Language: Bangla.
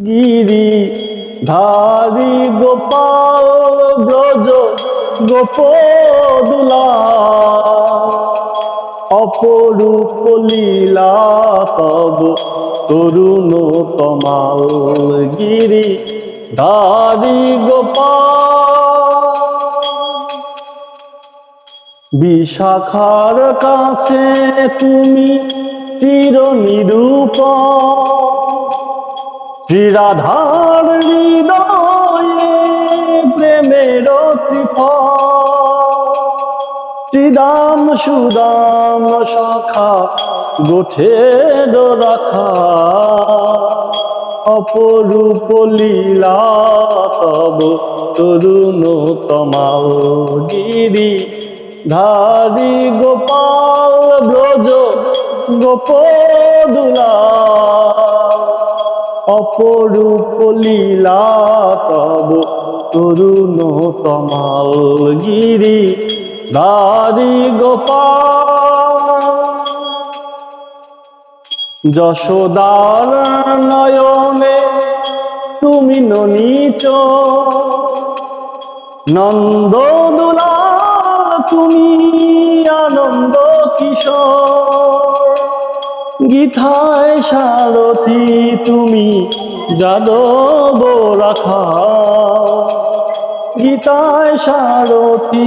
গিরি ধারি গোপাল ব্রজ গোপদুলা অপরূপ লীলা তব তরুণ তমাল গিরি ধারি গোপাল বিশাখার কাছে তুমি চির নিরূপম শ্রীরাধার হৃদয়ে প্রেমের ত্রিফল শ্রীদাম সুদাম শাখা গোঠের রাখা অপরূপ লীলা তব তরুণ তমাল গিরি ধারি গোপাল ব্রজ গোপদুলা অপরূপ লীলা তব তরুণ তমাল গিরি ধারি গোপাল যশোদার নয়নে তুমি ননীচ নন্দদুলা তুমি আনন্দ কিশোর গীতায় সারথি তুমি যাদব রাখা গীতায় সারথি